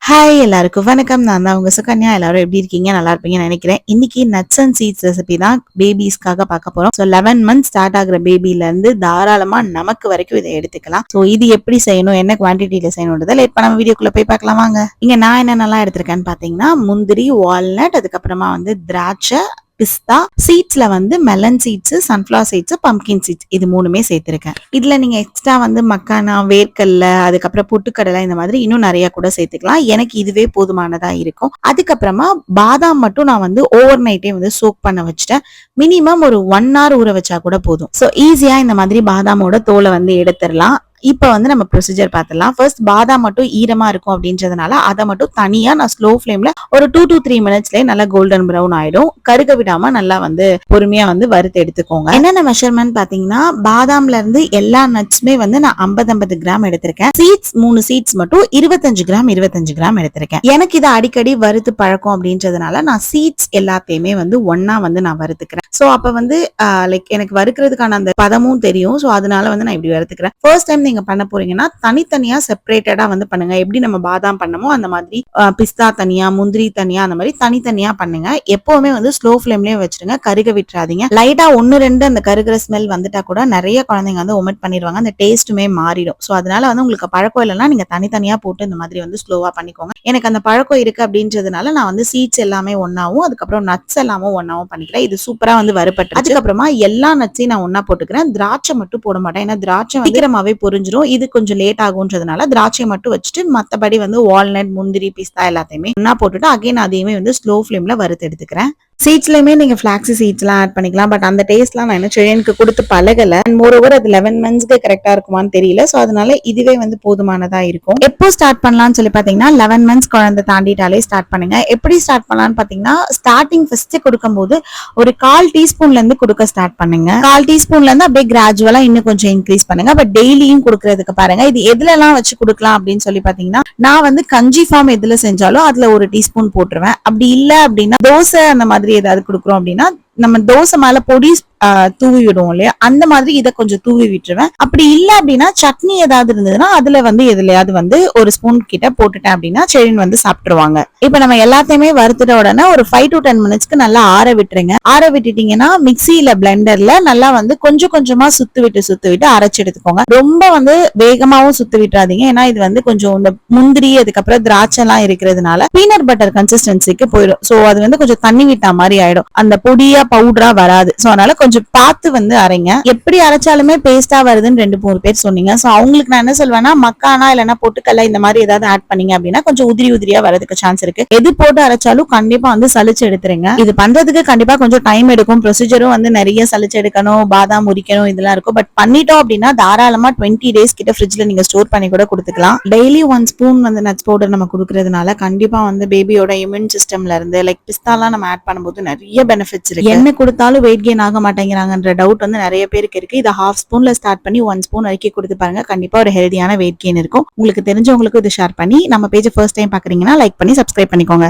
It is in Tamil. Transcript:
ஹாய் எல்லாருக்கும் வணக்கம். நான் தான் உங்க சுகன்யா. எல்லாரும் எப்படி இருக்கீங்க? நல்லா இருப்பீங்கன்னு நினைக்கிறேன். இன்னைக்கு நட்ஸ் அண்ட் சீட்ஸ் ரெசிபி தான் பேபிஸ்க்காக பார்க்க போறோம். ஸோ 11 மந்த்ஸ் ஸ்டார்ட் ஆகுற பேபில இருந்து தாராளமா நமக்கு வரைக்கும் இதை எடுத்துக்கலாம். ஸோ இது எப்படி செய்யணும், என்ன குவான்டிட்டியில செய்யணுன்றதை லேட் பண்ணாம வீடியோக்குள்ள போய் பார்க்கலாம் வாங்க. இங்க நான் என்னென்னலாம் எடுத்திருக்கேன்னு பாத்தீங்கன்னா, முந்திரி, வால்நட், அதுக்கப்புறமா திராட்சை, பிஸ்தா சீட்ஸ்ல melon seeds, sunflower seeds, pumpkin seeds இது மூணுமே சேர்த்திருக்கேன். இதுல நீங்க எக்ஸ்ட்ரா மக்கானா, வேர்க்கல்ல, அதுக்கப்புறம் பொட்டுக்கடலை இந்த மாதிரி இன்னும் நிறைய கூட சேர்த்துக்கலாம். எனக்கு இதுவே போதுமானதா இருக்கும். அதுக்கப்புறமா பாதாம் மட்டும் நான் ஓவர் நைட்டே சோக் பண்ண வச்சுட்டேன். மினிமம் ஒரு 1 hour ஊற வச்சா கூட போதும். ஸோ ஈஸியா இந்த மாதிரி பாதாமோட தோலை எடுத்துடலாம். இப்ப நம்ம ப்ரொசீஜர் பார்த்துடலாம். ஃபர்ஸ்ட் பாதாம் மட்டும் ஈரமா இருக்கும் அப்படின்றதுனால அதை மட்டும் தனியா நான் ஸ்லோ ஃபிளேம்ல ஒரு 2 to 3 மினிட்ஸ்லயே நல்லா கோல்டன் ப்ரௌன் ஆயிடும். கருக விடாம நல்லா பொறுமையா வறுத்து எடுத்துக்கோங்க. என்னென்ன மெஷர்மெண்ட் பாத்தீங்கன்னா, பாதாம்ல இருந்து எல்லா நட்ஸுமே நான் 50 கிராம் எடுத்திருக்கேன். சீட்ஸ் 3 சீட்ஸ் மட்டும் 25 கிராம் எடுத்திருக்கேன். எனக்கு இதை அடிக்கடி வறுத்து பழக்கம் அப்படின்றதுனால நான் சீட்ஸ் எல்லாத்தையுமே ஒன்னா நான் வறுத்துக்கிறேன். சோ அப்ப லைக் எனக்கு வறுக்கிறதுக்கான அந்த பதமும் தெரியும். சோ அதனால நான் இப்படி வறுத்துக்கிறேன். ஃபர்ஸ்ட் டைம் நீங்க பண்ண போறீங்கன்னா தனித்தனியா செப்பரேட்டடா பண்ணுங்க. எப்படி நம்ம பாதாம் பண்ணமோ அந்த மாதிரி பிஸ்தா தனியா, முந்திரி தனியா, அந்த மாதிரி தனித்தனியா பண்ணுங்க. எப்பவுமே ஸ்லோ ஃபிளேம்லயே வச்சிருங்க, கருக விட்டுறாதீங்க. லைட்டா 1-2 அந்த கருகிற ஸ்மெல் வந்துட்டா கூட நிறைய குழந்தைங்க ஒமிட் பண்ணிடுவாங்க. அந்த டேஸ்ட்டுமே மாறிடும். சோ அதனால உங்களுக்கு பழக்கம் இல்லைன்னா நீங்க தனித்தனியா போட்டு இந்த மாதிரி ஸ்லோவா பண்ணிக்கோங்க. எனக்கு அந்த பழக்கம் இருக்கு அப்படின்றதுனால நான் சீட்ஸ் எல்லாமே ஒன்னாவும், அதுக்கப்புறம் நட்ஸ் எல்லாமே ஒன்னாவும் பண்ணிக்கிறேன். இது சூப்பரா வறுபட்டு அதுக்கப்புறமா எல்லா நட்ஸையும் நான் ஒன்னா போட்டுக்கிறேன். திராட்சை மட்டும் போட மாட்டேன். ஏன்னா திராட்சை சீக்கிரமாவே பொரிஞ்சிடும். இது கொஞ்சம் லேட் ஆகும்ன்றதுனால திராட்சை மட்டும் வச்சுட்டு மத்தபடி வால்நட், முந்திரி, பிஸ்தா எல்லாத்தையுமே ஒன்னா போட்டுட்டு அகைன் அதையுமே ஸ்லோ ஃபிளேம்ல வறுத்து எடுத்துக்கிறேன். சீட்ஸ்லயுமே நீங்க ஃபிளாக்ஸி சீட்ஸ் எல்லாம் ஆட் பண்ணிக்கலாம். பட் அந்த டேஸ்ட்லாம் நான் சில்ட்ரனுக்கு கொடுத்து பழகல. மோர் ஓவர் அது 11 மந்த்ஸ்க்கு கரெக்டா இருக்குமான்னு தெரியல. சோ அதனால இதுவே போதுமானதா இருக்கும். எப்போ ஸ்டார்ட் பண்ணலாம்னு சொல்லி பாத்தீங்கன்னா, 11 மந்த்ஸ் குழந்தை தாண்டிட்டாலே ஸ்டார்ட் பண்ணுங்க. எப்படி ஸ்டார்ட் பண்ணலாம்னு பாத்தீங்கன்னா, ஸ்டார்டிங் ஃபர்ஸ்ட் கொடுக்கும்போது ஒரு 1/4 டீஸ்பூன்ல இருந்து கொடுக்க ஸ்டார்ட் பண்ணுங்க. 1/4 டீஸ்பூன்ல இருந்து அப்படியே கிராஜுவலா இன்னும் கொஞ்சம் இன்க்ரீஸ் பண்ணுங்க. பட் டெய்லியும் கொடுக்கறதுக்கு பாருங்க. இது எதுல எல்லாம் வச்சு கொடுக்கலாம் அப்படின்னு சொல்லி பாத்தீங்கன்னா, நான் கஞ்சி ஃபார்ம் எதுல செஞ்சாலும் அதுல 1 டீஸ்பூன் போட்டுருவேன். அப்படி இல்ல அப்படின்னா தோசை அந்த மாதிரி ஏதாவது கொடுக்குறோம் அப்படின்னா நம்ம தோசை மேல பொடி தூவி விடுவோம் இல்லையா, அந்த மாதிரி இதை கொஞ்சம் தூவி விட்டுருவேன். அப்படி இல்ல அப்படின்னா சட்னி ஏதாவது இருந்ததுன்னா அதுல எதுலயாவது 1 ஸ்பூன் கிட்ட போட்டுட்டேன் அப்படின்னா செடின் சாப்பிட்டுருவாங்க. இப்ப நம்ம எல்லாத்தையுமே வறுத்துட்ட உடனே ஒரு 5 to 10 மினிட்ஸ்க்கு நல்லா ஆற விட்டுருங்க. ஆற விட்டுட்டீங்கன்னா மிக்சியில பிளெண்டர்ல நல்லா கொஞ்சம் கொஞ்சமா சுத்து விட்டு அரைச்சு எடுத்துக்கோங்க. ரொம்ப வேகமாவும் சுத்து விட்டுறாதீங்க. ஏன்னா இது கொஞ்சம் இந்த முந்திரி, அதுக்கப்புறம் திராட்சை எல்லாம் இருக்கிறதுனால பீனட் பட்டர் கன்சிஸ்டன்சிக்கு போயிடும். சோ அது கொஞ்சம் தண்ணி விட்டா மாதிரி ஆயிடும். அந்த பொடியா பவுடரா வராது. சோ அதனால கொஞ்சம் பார்த்து அரைங்க. எப்படி அரைச்சாலுமே பேஸ்டா வருதுன்னு 2-3 பேர் சொன்னீங்க. சோ அவங்களுக்கு நான் என்ன சொல்வேன்னா, மக்கானா இல்லைன்னா பொட்டுக்கல்ல இந்த மாதிரி ஏதாவது ஆட் பண்ணீங்க அப்படின்னா கொஞ்சம் உதிரியா வரதுக்கு சான்ஸ் இருக்கு. எது போட்டு அரைச்சாலும் கண்டிப்பா சலிச்சு எடுத்துருங்க. இது பண்றதுக்கு கண்டிப்பா கொஞ்சம் டைம் எடுக்கும். ப்ரொசீஜரும் நிறைய சலிச்சு எடுக்கணும், பாதாம் உரிக்கணும், இதெல்லாம் இருக்கும். பட் பண்ணிட்டோம் அப்படின்னா தாராளமா 20 days கிட்ட ஃப்ரிட்ஜ்ல நீங்க ஸ்டோர் பண்ணி கூட கொடுத்துக்கலாம். டெய்லி 1 ஸ்பூன் நட்ஸ் பவுடர் நம்ம கொடுக்கறதுனால கண்டிப்பா பேபியோட இம்யூன் சிஸ்டம்ல இருந்து லைக் பிஸ்தாலாம் நம்ம ஆட் பண்ணும்போது நிறைய பெனிஃபிட்ஸ் இருக்கு. என்ன கொடுத்தாலும் வெயிட் கெயின் ஆக மாட்டேங்கிறாங்கன்ற டவுட் நிறைய பேருக்கு இருக்கு. இதை 1/2 ஸ்பூன்ல ஸ்டார்ட் பண்ணி 1 ஸ்பூன் வரைக்கும் கொடுத்து பாருங்க. கண்டிப்பா ஒரு ஹெல்தியான வெயிட் கெயின் இருக்கும். உங்களுக்கு தெரிஞ்சவங்களுக்கு இது ஷேர் பண்ணி, நம்ம பேஜ் ஃபர்ஸ்ட் டைம் பாக்குறீங்கன்னா லைக் பண்ணி சப்ஸ்கிரைப் பண்ணிக்கோங்க.